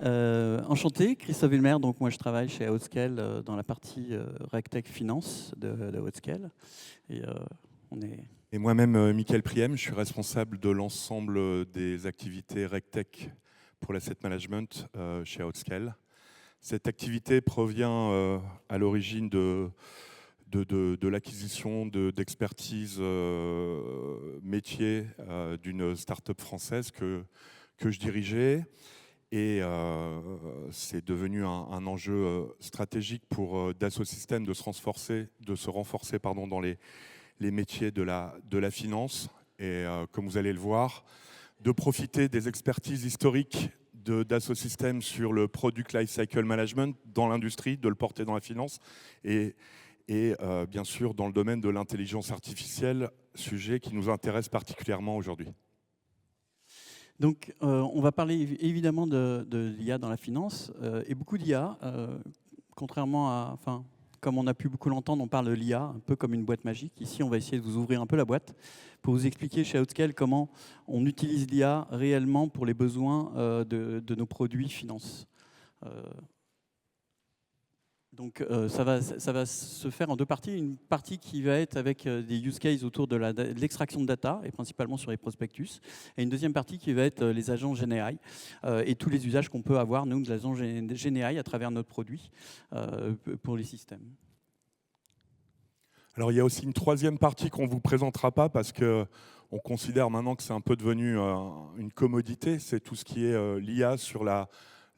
Enchanté, Christophe Villemer. Donc moi je travaille chez Outscale dans la partie RegTech Finance de Outscale. Et on est... Et moi-même, Mickaël Priem, je suis responsable de l'ensemble des activités RegTech pour l'asset management chez Outscale. Cette activité provient à l'origine de l'acquisition d'expertise métier d'une start-up française que je dirigeais. Et c'est devenu un enjeu stratégique pour Dassault Systèmes de se renforcer dans les métiers de la finance. Et comme vous allez le voir, de profiter des expertises historiques de Dassault Systèmes sur le Product Lifecycle Management dans l'industrie, de le porter dans la finance. Et bien sûr dans le domaine de l'intelligence artificielle, sujet qui nous intéresse particulièrement aujourd'hui. Donc on va parler évidemment de l'IA dans la finance et beaucoup d'IA, contrairement à... Enfin, comme on a pu beaucoup l'entendre, on parle de l'IA un peu comme une boîte magique. Ici, on va essayer de vous ouvrir un peu la boîte pour vous expliquer chez Outscale comment on utilise l'IA réellement pour les besoins de nos produits finance. Donc ça va se faire en deux parties. Une partie qui va être avec des use cases autour de l'extraction de data, et principalement sur les prospectus. Et une deuxième partie qui va être les agents GenAI et tous les usages qu'on peut avoir, nous, de l'agent GenAI à travers notre produit pour les systèmes. Alors il y a aussi une troisième partie qu'on ne vous présentera pas parce qu'on considère maintenant que c'est un peu devenu une commodité. C'est tout ce qui est l'IA sur la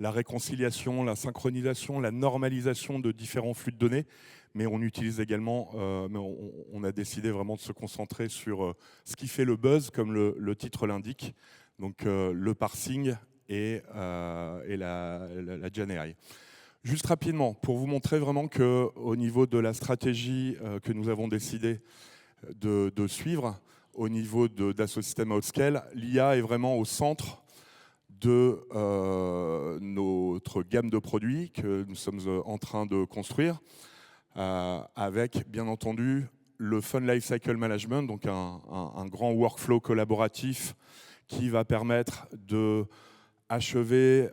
réconciliation, la synchronisation, la normalisation de différents flux de données. Mais on utilise également, on a décidé vraiment de se concentrer sur ce qui fait le buzz, comme le titre l'indique, donc le parsing et la GenAI. Juste rapidement, pour vous montrer vraiment qu'au niveau de la stratégie que nous avons décidé de suivre, au niveau Dassault Systèmes Outscale, l'IA est vraiment au centre de notre gamme de produits que nous sommes en train de construire, avec bien entendu le Fund Lifecycle Management, donc un grand workflow collaboratif qui va permettre de achever,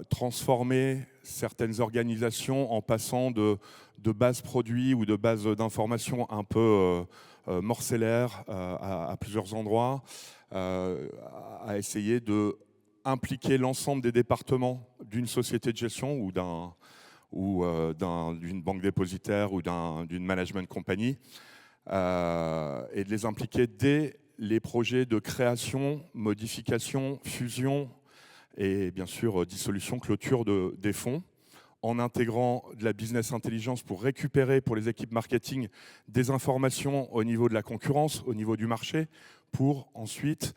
transformer certaines organisations en passant de bases produits ou de bases d'informations un peu morcellaires à plusieurs endroits, à essayer de impliquer l'ensemble des départements d'une société de gestion ou d'une banque dépositaire ou d'une management company, et de les impliquer dès les projets de création, modification, fusion et bien sûr dissolution, clôture des fonds, en intégrant de la business intelligence pour récupérer pour les équipes marketing des informations au niveau de la concurrence, au niveau du marché, pour ensuite,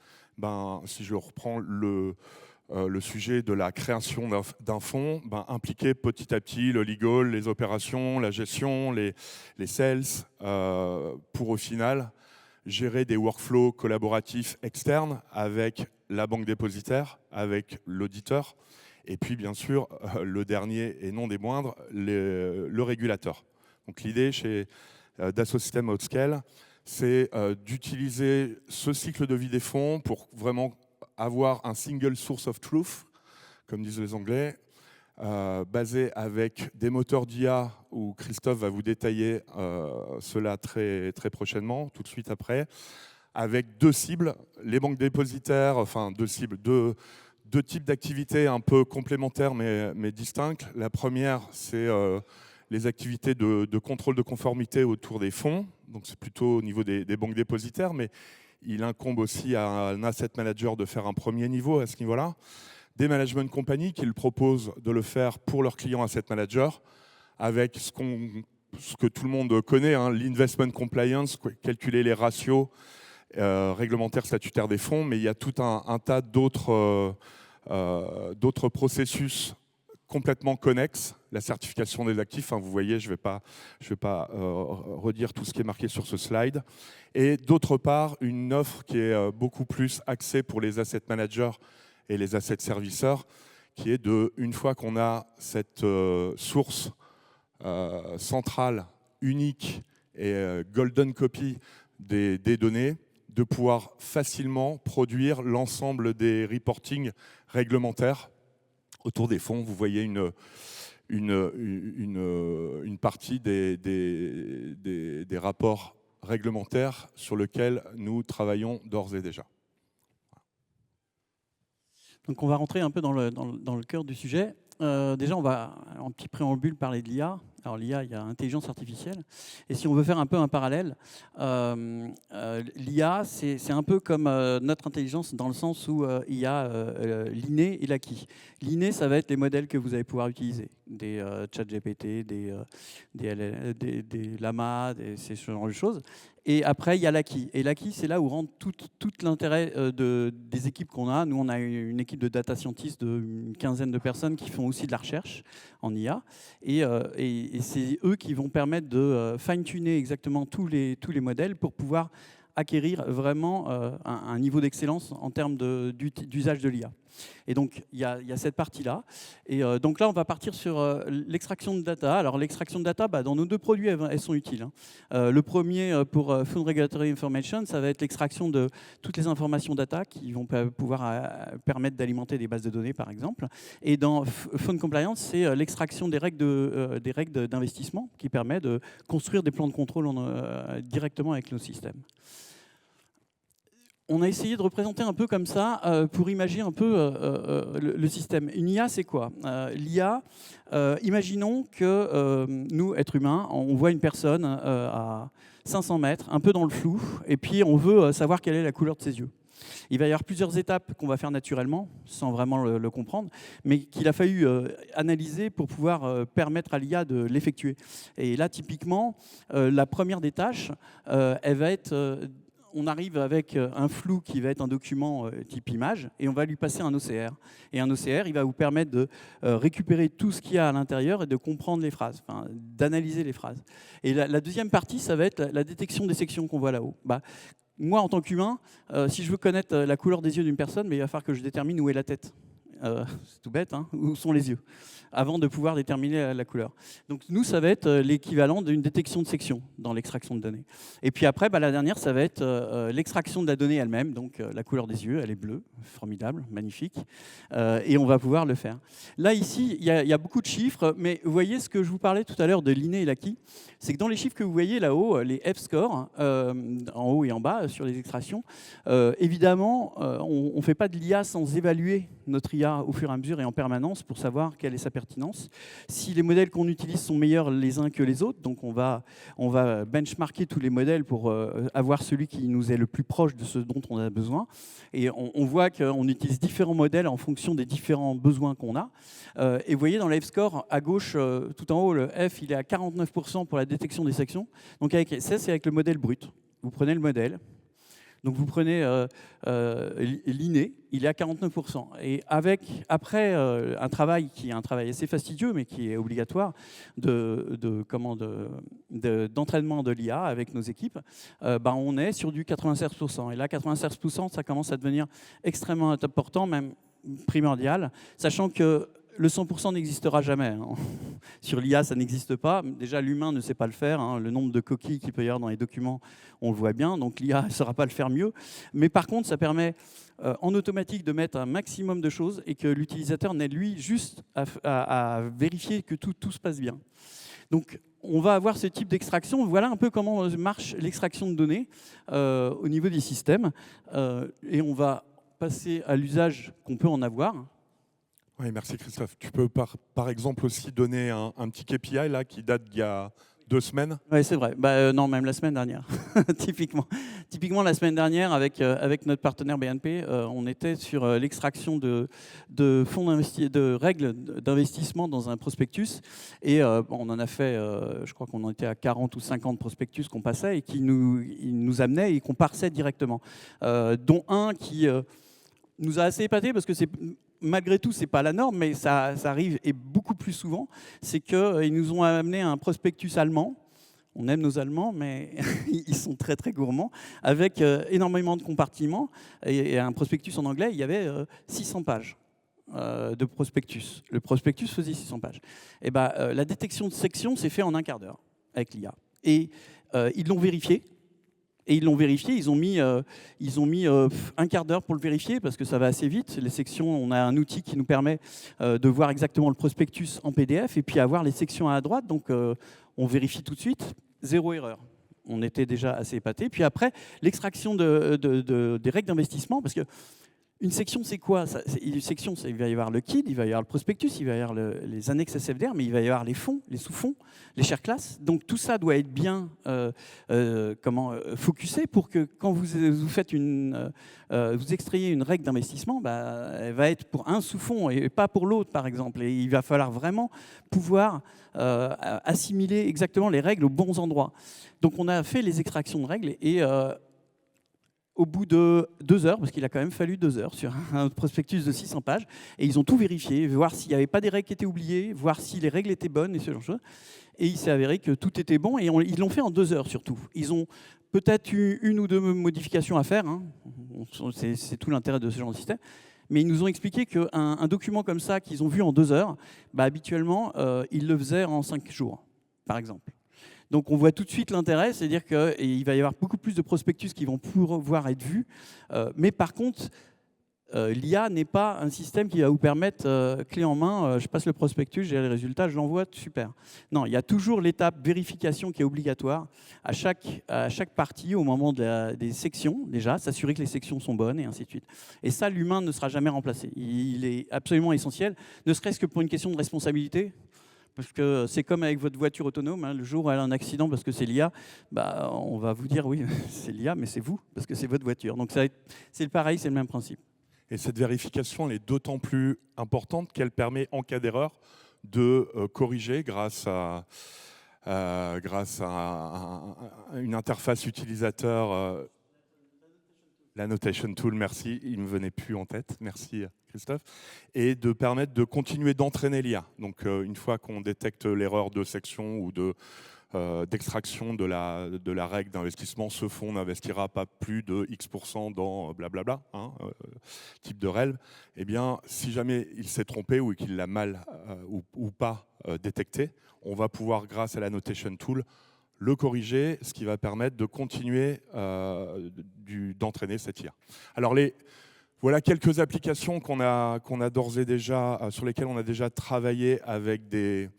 si je reprends le sujet de la création d'un fonds, impliquer petit à petit le legal, les opérations, la gestion, les sales, pour au final gérer des workflows collaboratifs externes avec la banque dépositaire, avec l'auditeur, et puis bien sûr, le dernier et non des moindres, le régulateur. Donc l'idée chez Dassault Systèmes Outscale, c'est d'utiliser ce cycle de vie des fonds pour vraiment avoir un single source of truth, comme disent les Anglais, basé avec des moteurs d'IA, où Christophe va vous détailler cela très, très prochainement, tout de suite après, avec deux cibles, les banques dépositaires, enfin deux cibles, deux types d'activités un peu complémentaires mais distinctes. La première, c'est les activités de contrôle de conformité autour des fonds, donc c'est plutôt au niveau des banques dépositaires, mais il incombe aussi à un asset manager de faire un premier niveau à ce niveau-là. Des management companies qui le proposent de le faire pour leurs clients asset managers, avec ce que tout le monde connaît, l'investment compliance, calculer les ratios réglementaires statutaires des fonds, mais il y a tout un tas d'autres processus complètement connexes, la certification des actifs, vous voyez, je vais pas redire tout ce qui est marqué sur ce slide, et d'autre part, une offre qui est beaucoup plus axée pour les asset managers et les asset serviceurs, qui est une fois qu'on a cette source centrale, unique et golden copy des données, de pouvoir facilement produire l'ensemble des reportings réglementaires Autour des fonds, vous voyez une partie des rapports réglementaires sur lesquels nous travaillons d'ores et déjà. Donc on va rentrer un peu dans le cœur du sujet. Déjà, on va, en petit préambule, parler de l'IA. Alors l'IA, il y a intelligence artificielle. Et si on veut faire un peu un parallèle, l'IA, c'est un peu comme notre intelligence dans le sens où il y a l'inné et l'acquis. L'inné, ça va être les modèles que vous allez pouvoir utiliser. Des ChatGPT, des Llama, ce genre de choses. Et après, il y a l'acquis. Et l'acquis, c'est là où rentre tout l'intérêt des équipes qu'on a. Nous, on a une équipe de data scientists d'une quinzaine de personnes qui font aussi de la recherche en IA. Et c'est eux qui vont permettre de fine-tuner exactement tous les modèles pour pouvoir acquérir vraiment un niveau d'excellence en termes d'usage de l'IA. Et donc, il y a cette partie-là. Et donc là, on va partir sur l'extraction de data. Alors, l'extraction de data, dans nos deux produits, elles sont utiles. Le premier, pour Fund Regulatory Information, ça va être l'extraction de toutes les informations data qui vont pouvoir permettre d'alimenter des bases de données, par exemple. Et dans Fund Compliance, c'est l'extraction des règles d'investissement qui permet de construire des plans de contrôle directement avec nos systèmes. On a essayé de représenter un peu comme ça pour imaginer un peu le système. Une IA, c'est quoi? L'IA, imaginons que nous, êtres humains, on voit une personne à 500 mètres, un peu dans le flou, et puis on veut savoir quelle est la couleur de ses yeux. Il va y avoir plusieurs étapes qu'on va faire naturellement, sans vraiment le comprendre, mais qu'il a fallu analyser pour pouvoir permettre à l'IA de l'effectuer. Et là, typiquement, la première des tâches, elle va être... on arrive avec un flou qui va être un document type image et on va lui passer un OCR. Et un OCR, il va vous permettre de récupérer tout ce qu'il y a à l'intérieur et de comprendre les phrases, d'analyser les phrases. Et la deuxième partie, ça va être la détection des sections qu'on voit là-haut. Moi, en tant qu'humain, si je veux connaître la couleur des yeux d'une personne, il va falloir que je détermine où est la tête. C'est tout bête, hein, où sont les yeux, avant de pouvoir déterminer la couleur. Donc nous, ça va être l'équivalent d'une détection de section dans l'extraction de données. Et puis après, la dernière, ça va être l'extraction de la donnée elle-même, donc la couleur des yeux, elle est bleue, formidable, magnifique, et on va pouvoir le faire. Là, ici, il y a beaucoup de chiffres, mais vous voyez ce que je vous parlais tout à l'heure de l'inné et l'acquis, c'est que dans les chiffres que vous voyez là-haut, les F-scores, en haut et en bas, sur les extractions, évidemment, on ne fait pas de l'IA sans évaluer notre IA au fur et à mesure et en permanence pour savoir quelle est sa pertinence. Si les modèles qu'on utilise sont meilleurs les uns que les autres, donc on va benchmarker tous les modèles pour avoir celui qui nous est le plus proche de ce dont on a besoin. Et on voit qu'on utilise différents modèles en fonction des différents besoins qu'on a. Et vous voyez dans le F-score, à gauche, tout en haut, le F, il est à 49% pour la détection des sections. Donc ça, c'est avec le modèle brut. Vous prenez le modèle. Donc vous prenez l'inné, il est à 49%. Et après un travail qui est un travail assez fastidieux, mais qui est obligatoire, d'entraînement de l'IA avec nos équipes, on est sur du 96%. Et là, 96%, ça commence à devenir extrêmement important, même primordial, sachant que le 100% n'existera jamais. Sur l'IA, ça n'existe pas. Déjà, l'humain ne sait pas le faire. Le nombre de coquilles qu'il peut y avoir dans les documents, on le voit bien. Donc l'IA ne saura pas le faire mieux. Mais par contre, ça permet en automatique de mettre un maximum de choses et que l'utilisateur n'ait lui juste à vérifier que tout se passe bien. Donc on va avoir ce type d'extraction. Voilà un peu comment marche l'extraction de données au niveau des systèmes. Et on va passer à l'usage qu'on peut en avoir. Oui, merci Christophe. Tu peux par exemple aussi donner un petit KPI là, qui date d'il y a 2 semaines? Oui, c'est vrai. Non, même la semaine dernière. Typiquement, la semaine dernière, avec notre partenaire BNP, on était sur l'extraction de règles d'investissement dans un prospectus. Et on en a fait, je crois qu'on en était à 40 ou 50 prospectus qu'on passait et qui nous amenaient et qu'on parsait directement. Dont un qui nous a assez épaté parce que malgré tout, ce n'est pas la norme, mais ça arrive et beaucoup plus souvent. C'est qu'ils nous ont amené un prospectus allemand. On aime nos Allemands, mais ils sont très très gourmands, avec énormément de compartiments. Et un prospectus en anglais, il y avait 600 pages de prospectus. Le prospectus faisait 600 pages. Et la détection de section s'est faite en un quart d'heure avec l'IA. Et ils l'ont vérifié. Et ils l'ont vérifié, ils ont mis un quart d'heure pour le vérifier, parce que ça va assez vite. Les sections, on a un outil qui nous permet de voir exactement le prospectus en PDF, et puis avoir les sections à droite, donc on vérifie tout de suite, 0 erreur. On était déjà assez épatés. Puis après, l'extraction des règles d'investissement, parce que une section, c'est quoi? Une section, il va y avoir le KID, il va y avoir le prospectus, il va y avoir les annexes SFDR, mais il va y avoir les fonds, les sous-fonds, les share classes. Donc tout ça doit être bien focusé pour que quand vous faites vous extrayez une règle d'investissement, elle va être pour un sous-fonds et pas pour l'autre, par exemple. Et il va falloir vraiment pouvoir assimiler exactement les règles aux bons endroits. Donc on a fait les extractions de règles et au bout de 2 heures, parce qu'il a quand même fallu 2 heures sur un prospectus de 600 pages, et ils ont tout vérifié, voir s'il n'y avait pas des règles qui étaient oubliées, voir si les règles étaient bonnes et ce genre de choses. Et il s'est avéré que tout était bon, et ils l'ont fait en 2 heures surtout. Ils ont peut-être eu 1 ou 2 modifications à faire, hein. C'est tout l'intérêt de ce genre de système. Mais ils nous ont expliqué qu'un document comme ça, qu'ils ont vu en 2 heures, habituellement, ils le faisaient en 5 jours, par exemple. Donc on voit tout de suite l'intérêt, c'est-à-dire qu'il va y avoir beaucoup plus de prospectus qui vont pouvoir être vus. Mais par contre, l'IA n'est pas un système qui va vous permettre, clé en main, je passe le prospectus, j'ai les résultats, je l'envoie, super. Non, il y a toujours l'étape vérification qui est obligatoire à chaque partie, au moment des sections, déjà, s'assurer que les sections sont bonnes, et ainsi de suite. Et ça, l'humain ne sera jamais remplacé. Il est absolument essentiel, ne serait-ce que pour une question de responsabilité. Parce que c'est comme avec votre voiture autonome, hein, le jour où elle a un accident parce que c'est l'IA, on va vous dire oui, c'est l'IA, mais c'est vous, parce que c'est votre voiture. Donc c'est pareil, c'est le même principe. Et cette vérification, elle est d'autant plus importante qu'elle permet, en cas d'erreur, de corriger grâce à une interface utilisateur. L'annotation tool, merci, il ne me venait plus en tête, merci Christophe, et de permettre de continuer d'entraîner l'IA. Donc une fois qu'on détecte l'erreur de section ou d'extraction de la règle d'investissement, ce fonds n'investira pas plus de X% dans blablabla, type de règle, eh bien si jamais il s'est trompé ou qu'il l'a mal ou pas détecté, on va pouvoir, grâce à l'annotation tool, le corriger, ce qui va permettre de continuer d'entraîner cette IA. Alors voilà quelques applications qu'on a d'ores et déjà, sur lesquelles on a déjà travaillé avec des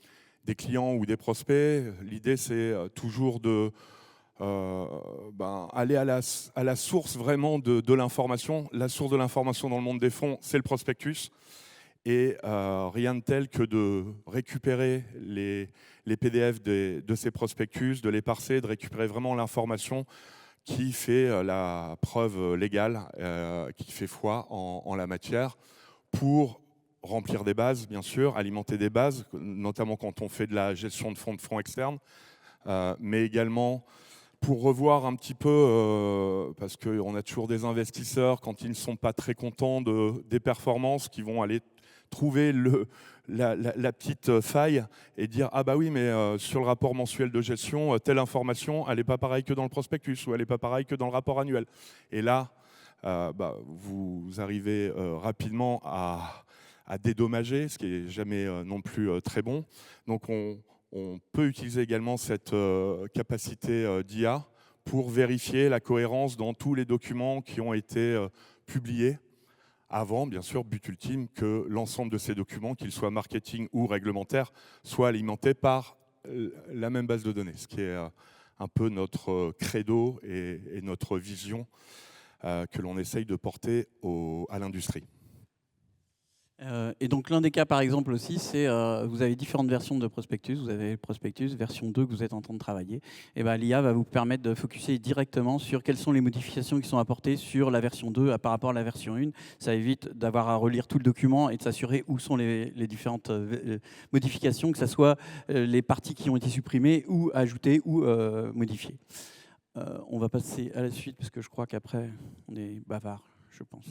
clients ou des prospects. L'idée, c'est toujours de aller à la source vraiment de l'information. La source de l'information dans le monde des fonds, c'est le prospectus. Et rien de tel que de récupérer les PDF de ces prospectus, de les parser, de récupérer vraiment l'information qui fait la preuve légale, qui fait foi en la matière, pour remplir des bases, bien sûr, alimenter des bases, notamment quand on fait de la gestion de fonds externes, mais également pour revoir un petit peu, parce qu'on a toujours des investisseurs, quand ils ne sont pas très contents des performances, qui vont aller trouver la petite faille et dire « Ah bah oui, mais sur le rapport mensuel de gestion, telle information, elle n'est pas pareille que dans le prospectus ou elle n'est pas pareille que dans le rapport annuel. » Et là, vous arrivez rapidement à dédommager, ce qui n'est jamais non plus très bon. Donc on peut utiliser également cette capacité d'IA pour vérifier la cohérence dans tous les documents qui ont été publiés. Avant, bien sûr, but ultime, que l'ensemble de ces documents, qu'ils soient marketing ou réglementaires, soient alimentés par la même base de données, ce qui est un peu notre credo et notre vision que l'on essaye de porter à l'industrie. Et donc l'un des cas par exemple aussi, c'est vous avez différentes versions de prospectus, vous avez le prospectus version 2 que vous êtes en train de travailler, et l'IA va vous permettre de focuser directement sur quelles sont les modifications qui sont apportées sur la version 2 par rapport à la version 1. Ça évite d'avoir à relire tout le document et de s'assurer où sont les différentes modifications, que ce soit les parties qui ont été supprimées ou ajoutées ou modifiées. On va passer à la suite parce que je crois qu'après on est bavard, je pense.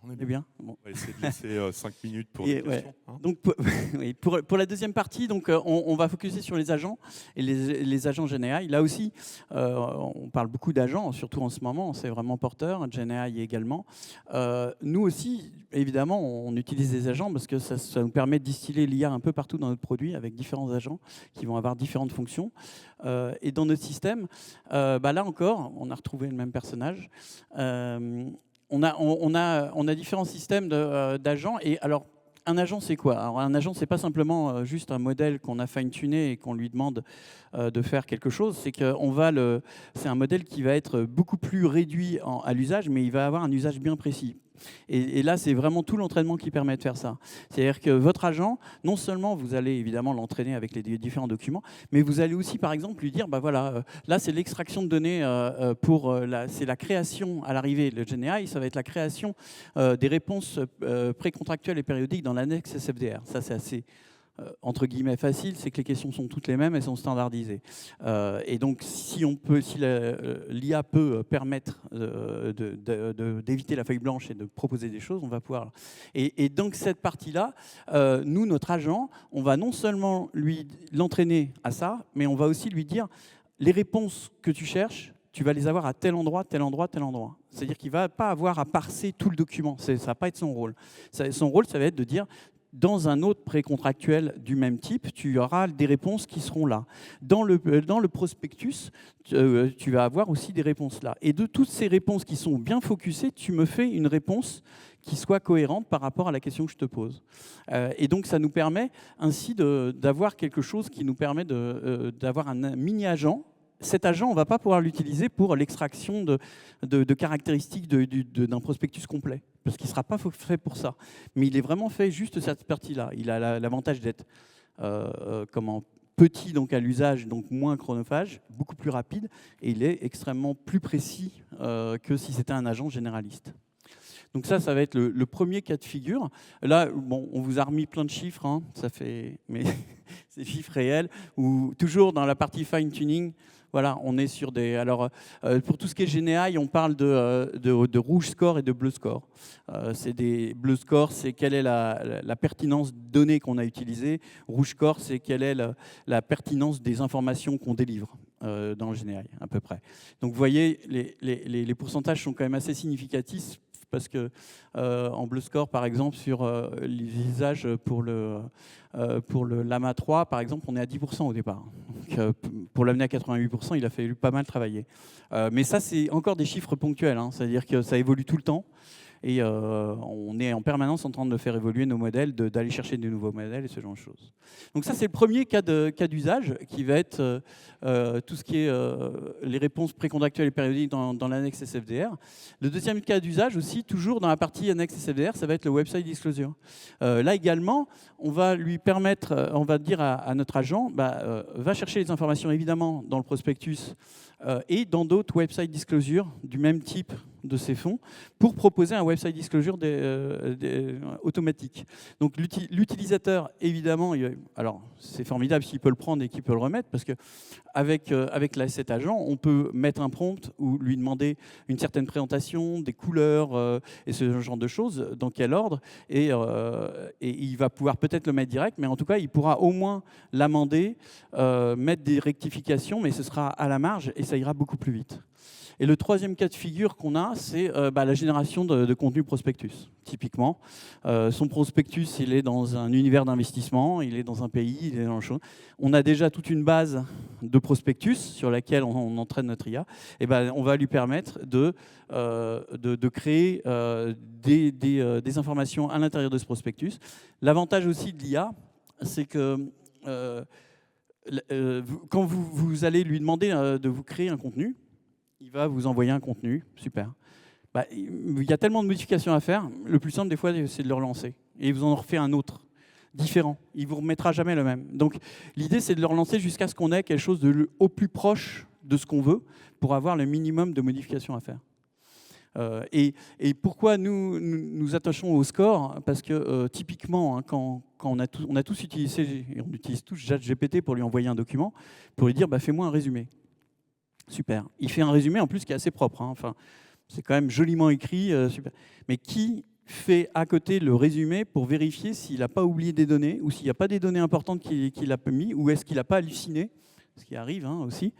On est bien. Bon. On va essayer de laisser 5 minutes pour les questions. Hein. Donc, pour la deuxième partie, donc, on va focuser sur les agents et les agents GenAI. Là aussi, on parle beaucoup d'agents, surtout en ce moment, c'est vraiment porteur, GenAI également. Nous aussi, évidemment, on utilise des agents parce que ça nous permet de distiller l'IA un peu partout dans notre produit avec différents agents qui vont avoir différentes fonctions. Et dans notre système, là encore, on a retrouvé le même personnage. On a différents systèmes d'agents. Et alors, un agent, c'est quoi? Alors, un agent, c'est pas simplement juste un modèle qu'on a fine-tuné et qu'on lui demande de faire quelque chose. C'est un modèle qui va être beaucoup plus réduit à l'usage, mais il va avoir un usage bien précis. Et là, c'est vraiment tout l'entraînement qui permet de faire ça. C'est-à-dire que votre agent, non seulement vous allez évidemment l'entraîner avec les différents documents, mais vous allez aussi, par exemple, lui dire, là, c'est l'extraction de données c'est la création à l'arrivée. Le GenAI, ça va être la création des réponses précontractuelles et périodiques dans l'annexe SFDR. Ça, c'est assez entre guillemets facile, c'est que les questions sont toutes les mêmes, elles sont standardisées. Et donc, si l'IA peut permettre d'éviter la feuille blanche et de proposer des choses, on va pouvoir. Et donc, cette partie-là, nous, notre agent, on va non seulement l'entraîner à ça, mais on va aussi lui dire les réponses que tu cherches, tu vas les avoir à tel endroit, tel endroit, tel endroit. C'est-à-dire qu'il ne va pas avoir à parser tout le document. Ça ne va pas être son rôle. Son rôle, ça va être de dire dans un autre précontractuel du même type, tu auras des réponses qui seront là. Dans le prospectus, tu vas avoir aussi des réponses là. Et de toutes ces réponses qui sont bien focusées, tu me fais une réponse qui soit cohérente par rapport à la question que je te pose. Et donc, ça nous permet ainsi d'avoir quelque chose qui nous permet d'avoir un mini-agent. Cet agent, on ne va pas pouvoir l'utiliser pour l'extraction de caractéristiques d'un prospectus complet, parce qu'il ne sera pas fait pour ça. Mais il est vraiment fait juste cette partie-là. Il a l'avantage d'être petit donc à l'usage, donc moins chronophage, beaucoup plus rapide, et il est extrêmement plus précis que si c'était un agent généraliste. Donc ça va être le premier cas de figure. Là, bon, on vous a remis plein de chiffres, hein, mais c'est chiffres réels, ou toujours dans la partie fine-tuning. Voilà, on est sur des... Alors, pour tout ce qui est GenAI, on parle de rouge score et de bleu score. Bleu score, c'est quelle est la pertinence des données qu'on a utilisées. Rouge score, c'est quelle est la pertinence des informations qu'on délivre dans le GenAI, à peu près. Donc, vous voyez, les pourcentages sont quand même assez significatifs parce que en bleu score, par exemple, sur les usages pour le Llama 3, par exemple, on est à 10% au départ. Donc, pour l'amener à 88%, il a fallu pas mal travailler. Mais ça, c'est encore des chiffres ponctuels, hein, c'est-à-dire que ça évolue tout le temps. Et on est en permanence en train de faire évoluer nos modèles, d'aller chercher de nouveaux modèles et ce genre de choses. Donc ça, c'est le premier cas d'usage qui va être tout ce qui est les réponses précontractuelles et périodiques dans l'annexe SFDR. Le deuxième cas d'usage aussi, toujours dans la partie annexe SFDR, ça va être le website disclosure. Là également, on va lui permettre, on va dire à notre agent, va chercher les informations évidemment dans le prospectus et dans d'autres website disclosure du même type de ces fonds pour proposer un website disclosure automatique. Donc l'utilisateur, évidemment, alors c'est formidable s'il peut le prendre et qu'il peut le remettre, parce qu'avec cet agent, on peut mettre un prompt ou lui demander une certaine présentation, des couleurs et ce genre de choses, dans quel ordre, et il va pouvoir peut-être le mettre direct, mais en tout cas, il pourra au moins l'amender, mettre des rectifications, mais ce sera à la marge et ça ira beaucoup plus vite. Et le troisième cas de figure qu'on a, c'est la génération de contenu prospectus. Typiquement, son prospectus, il est dans un univers d'investissement, il est dans un pays, il est dans le chose. On a déjà toute une base de prospectus sur laquelle on entraîne notre IA. Et on va lui permettre de créer des informations à l'intérieur de ce prospectus. L'avantage aussi de l'IA, c'est que quand vous allez lui demander de vous créer un contenu, il va vous envoyer un contenu, super. Il y a tellement de modifications à faire, le plus simple des fois, c'est de le relancer. Et il vous en refait un autre, différent. Il ne vous remettra jamais le même. Donc l'idée, c'est de le relancer jusqu'à ce qu'on ait quelque chose au plus proche de ce qu'on veut pour avoir le minimum de modifications à faire. Et pourquoi nous attachons au score? Parce que typiquement, hein, quand on a tous utilisé, et on utilise tous ChatGPT pour lui envoyer un document, pour lui dire fais-moi un résumé. Super. Il fait un résumé en plus qui est assez propre. Hein. Enfin, c'est quand même joliment écrit. Super. Mais qui fait à côté le résumé pour vérifier s'il n'a pas oublié des données ou s'il n'y a pas des données importantes qu'il a mis ou est-ce qu'il n'a pas halluciné, ce qui arrive aussi.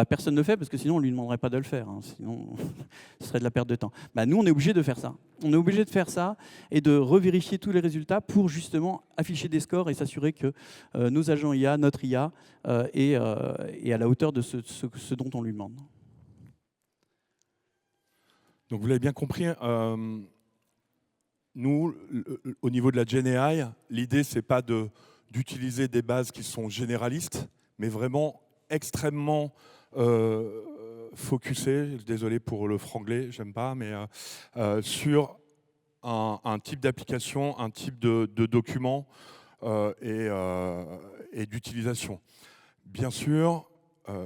personne ne le fait parce que sinon on ne lui demanderait pas de le faire, hein, sinon ce serait de la perte de temps. Nous, on est obligé de faire ça. On est obligé de faire ça et de revérifier tous les résultats pour justement afficher des scores et s'assurer que nos agents IA, notre IA, est à la hauteur de ce dont on lui demande. Donc vous l'avez bien compris, nous, au niveau de la GenAI, l'idée, ce n'est pas d'utiliser des bases qui sont généralistes, mais vraiment extrêmement focusées, désolé pour le franglais, j'aime pas, mais sur un type d'application, un type de document et d'utilisation. Bien sûr,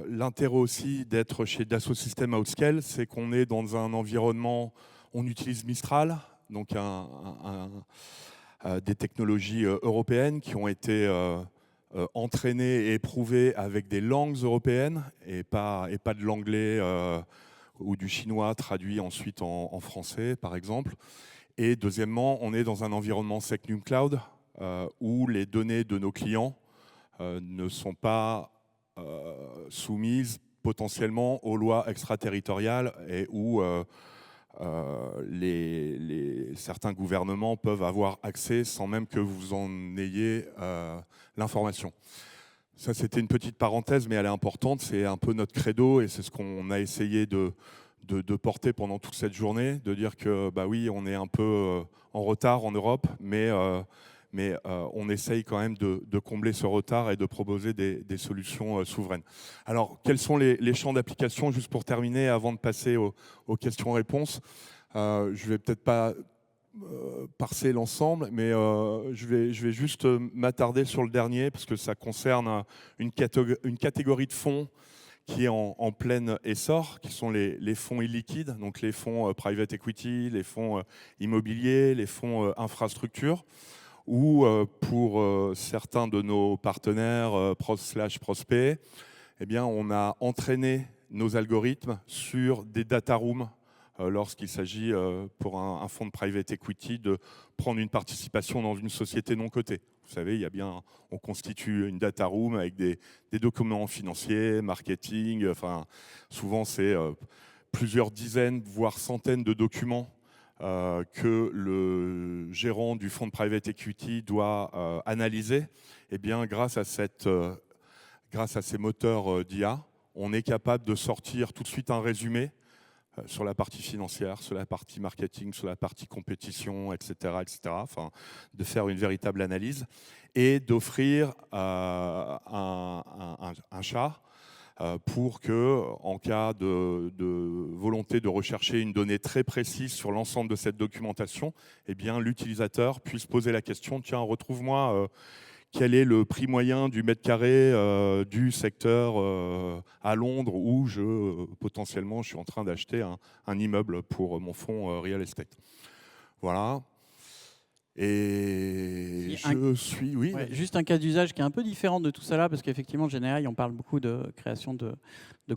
l'intérêt aussi d'être chez Dassault Systèmes Outscale, c'est qu'on est dans un environnement, on utilise Mistral, donc des technologies européennes qui ont été entraînées et éprouvées avec des langues européennes et pas de l'anglais ou du chinois traduit ensuite en français, par exemple. Et deuxièmement, on est dans un environnement Secnum Cloud où les données de nos clients ne sont pas soumises potentiellement aux lois extraterritoriales et où certains gouvernements peuvent avoir accès sans même que vous en ayez l'information. Ça, c'était une petite parenthèse, mais elle est importante. C'est un peu notre credo et c'est ce qu'on a essayé de porter pendant toute cette journée, de dire que oui, on est un peu en retard en Europe, mais on essaye quand même de combler ce retard et de proposer des solutions souveraines. Alors, quels sont les champs d'application, juste pour terminer, avant de passer aux questions-réponses. Je ne vais peut-être pas parser l'ensemble, mais je vais juste m'attarder sur le dernier, parce que ça concerne une catégorie de fonds qui est en plein essor, qui sont les fonds illiquides, donc les fonds private equity, les fonds immobiliers, les fonds infrastructures, où pour certains de nos partenaires prospects, eh bien, on a entraîné nos algorithmes sur des data rooms lorsqu'il s'agit pour un fonds de private equity de prendre une participation dans une société non cotée. Vous savez, on constitue une data room avec des documents financiers, marketing, souvent c'est plusieurs dizaines, voire centaines de documents que le gérant du fonds de private equity doit analyser. Eh bien, grâce à ces moteurs d'IA, on est capable de sortir tout de suite un résumé sur la partie financière, sur la partie marketing, sur la partie compétition, etc., de faire une véritable analyse et d'offrir un chat pour que, en cas de volonté de rechercher une donnée très précise sur l'ensemble de cette documentation, eh bien, l'utilisateur puisse poser la question, tiens, retrouve-moi quel est le prix moyen du mètre carré du secteur à Londres où potentiellement je suis en train d'acheter un immeuble pour mon fonds real estate. Voilà. Et oui. Ouais, juste un cas d'usage qui est un peu différent de tout ça là, parce qu'effectivement, GenAI, on parle beaucoup de création de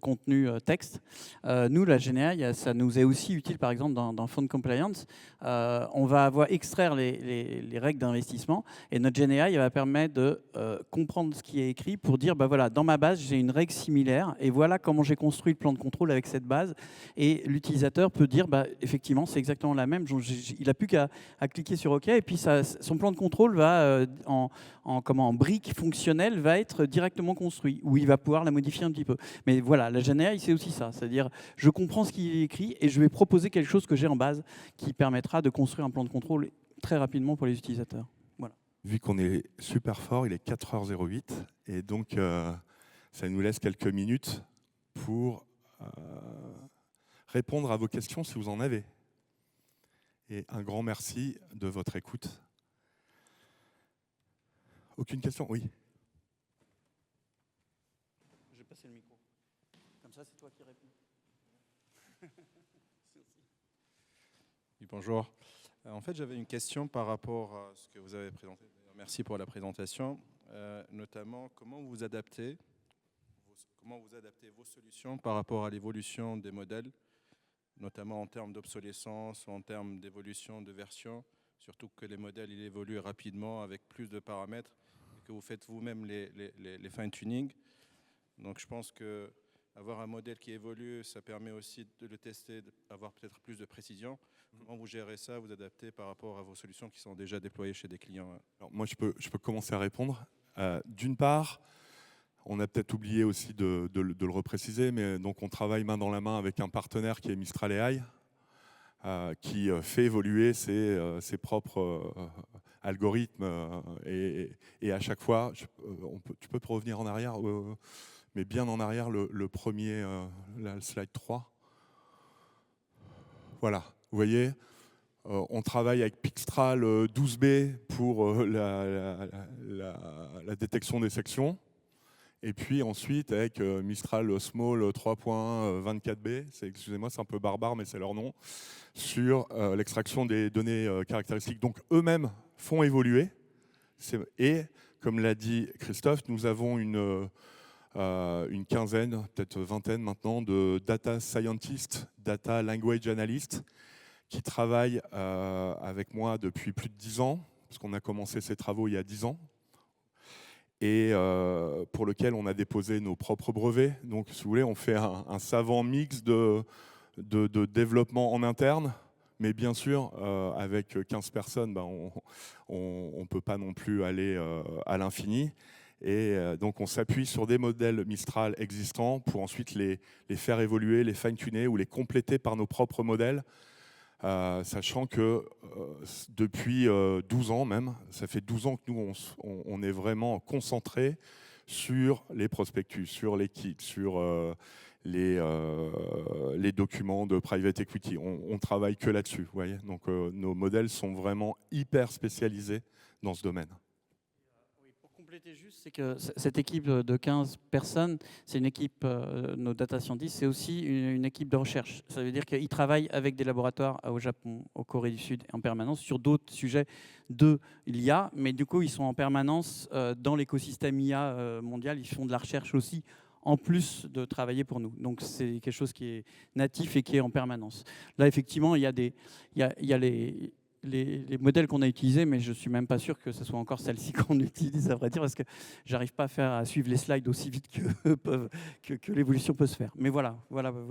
contenu texte. Nous, la GenAI, ça nous est aussi utile, par exemple, dans Fund Compliance. On va extraire les règles d'investissement et notre GenAI va permettre de comprendre ce qui est écrit pour dire, voilà, dans ma base, j'ai une règle similaire et voilà comment j'ai construit le plan de contrôle avec cette base. Et l'utilisateur peut dire, effectivement, c'est exactement la même. Il n'a plus qu'à cliquer sur OK et puis son plan de contrôle va en briques fonctionnelles va être directement construit, où il va pouvoir la modifier un petit peu. Mais voilà, la GenAI, c'est aussi ça. C'est-à-dire, je comprends ce qui est écrit et je vais proposer quelque chose que j'ai en base qui permettra de construire un plan de contrôle très rapidement pour les utilisateurs. Voilà. Vu qu'on est super fort, il est 4h08 et donc ça nous laisse quelques minutes pour répondre à vos questions si vous en avez. Et un grand merci de votre écoute. Aucune question? Oui. Je vais passer le micro. Comme ça, c'est toi qui réponds. Oui, bonjour. En fait, j'avais une question par rapport à ce que vous avez présenté. Merci pour la présentation. Notamment, comment vous adaptez vos solutions par rapport à l'évolution des modèles, notamment en termes d'obsolescence, en termes d'évolution de version, surtout que les modèles ils évoluent rapidement avec plus de paramètres, et que vous faites vous-même les fine-tuning. Donc je pense que Avoir un modèle qui évolue, ça permet aussi de le tester, d'avoir peut-être plus de précision. Comment vous gérez ça, vous adaptez par rapport à vos solutions qui sont déjà déployées chez des clients? Alors, moi, je peux commencer à répondre. D'une part, on a peut-être oublié aussi de le repréciser, mais donc on travaille main dans la main avec un partenaire qui est Mistral AI, qui fait évoluer ses propres algorithmes. Et à chaque fois, tu peux revenir en arrière, mais bien en arrière, le premier, le slide 3. Voilà, vous voyez, on travaille avec Pixtral 12B pour la détection des sections. Et puis ensuite avec Mistral Small 3.24B, excusez-moi, c'est un peu barbare, mais c'est leur nom, sur l'extraction des données caractéristiques. Donc eux-mêmes font évoluer. Et comme l'a dit Christophe, nous avons une quinzaine, peut-être vingtaine maintenant, de data scientists, data language analysts, qui travaillent avec moi depuis plus de 10 ans, parce qu'on a commencé ces travaux il y a 10 ans. Et pour lequel on a déposé nos propres brevets. Donc, si vous voulez, on fait un savant mix de développement en interne, mais bien sûr, avec 15 personnes, on ne peut pas non plus aller à l'infini. Et donc, on s'appuie sur des modèles Mistral existants pour ensuite les faire évoluer, les fine-tuner ou les compléter par nos propres modèles. Sachant que depuis 12 ans même, ça fait 12 ans que nous, on est vraiment concentré sur les prospectus, sur les kits, sur les documents de private equity. On travaille que là-dessus, vous voyez. Donc nos modèles sont vraiment hyper spécialisés dans ce domaine. Compléter juste, c'est que cette équipe de 15 personnes, c'est une équipe, nos data scientists, c'est aussi une équipe de recherche. Ça veut dire qu'ils travaillent avec des laboratoires au Japon, au Corée du Sud en permanence sur d'autres sujets de l'IA, mais du coup, ils sont en permanence dans l'écosystème IA mondial. Ils font de la recherche aussi, en plus de travailler pour nous. Donc, c'est quelque chose qui est natif et qui est en permanence. Là, effectivement, il y a les modèles qu'on a utilisés, mais je ne suis même pas sûr que ce soit encore celle-ci qu'on utilise, à vrai dire, parce que je n'arrive pas à suivre les slides aussi vite que l'évolution peut se faire. Mais voilà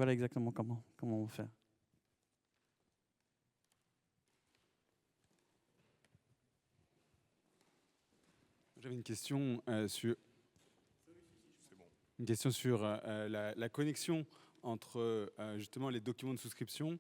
exactement comment on fait. J'avais une question sur la connexion entre justement les documents de souscription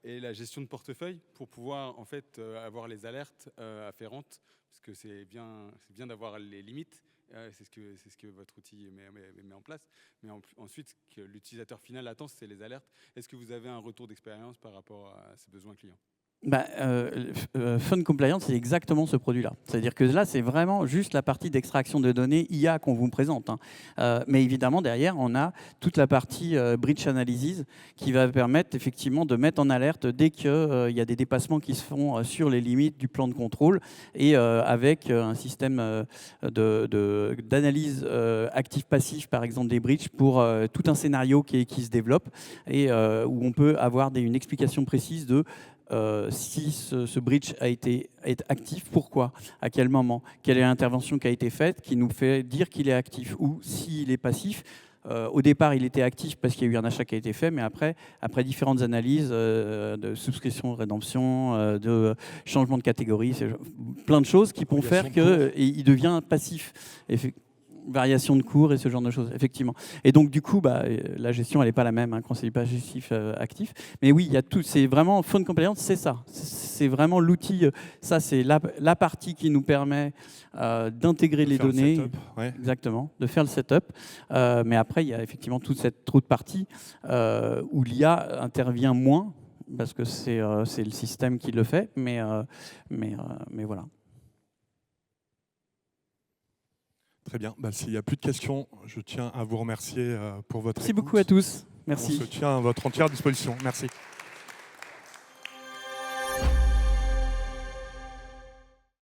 et la gestion de portefeuille pour pouvoir en fait avoir les alertes afférentes, parce que c'est bien d'avoir les limites, c'est ce que votre outil met en place, mais ensuite que l'utilisateur final attend, c'est les alertes. Est-ce que vous avez un retour d'expérience par rapport à ces besoins clients? Fund Compliance, c'est exactement ce produit-là. C'est-à-dire que là, c'est vraiment juste la partie d'extraction de données IA qu'on vous présente. Mais évidemment, derrière, on a toute la partie breach analysis qui va permettre effectivement de mettre en alerte dès qu'il y a des dépassements qui se font sur les limites du plan de contrôle, et avec un système d'analyse actif-passif, par exemple des breaches, pour tout un scénario qui se développe et où on peut avoir une explication précise de si ce breach est actif, pourquoi, à quel moment, quelle est l'intervention qui a été faite qui nous fait dire qu'il est actif, ou s'il est passif. Au départ, il était actif parce qu'il y a eu un achat qui a été fait, mais après différentes analyses de souscription, de rédemption, de changement de catégorie, plein de choses qui vont faire qu'il devient passif. Variation de cours et ce genre de choses, effectivement. Et donc, du coup, la gestion, elle n'est pas la même quand c'est du passif actif. Mais oui, il y a tout. C'est vraiment Fund Compliance, c'est ça. C'est vraiment l'outil. Ça, c'est la partie qui nous permet d'intégrer les données. Ouais. Exactement, de faire le setup. Mais après, il y a effectivement toute cette autre partie où l'IA intervient moins, parce que c'est le système qui le fait. Mais voilà. Très bien. S'il n'y a plus de questions, je tiens à vous remercier pour votre écoute. Merci beaucoup à tous. Merci. On se tient à votre entière disposition. Merci.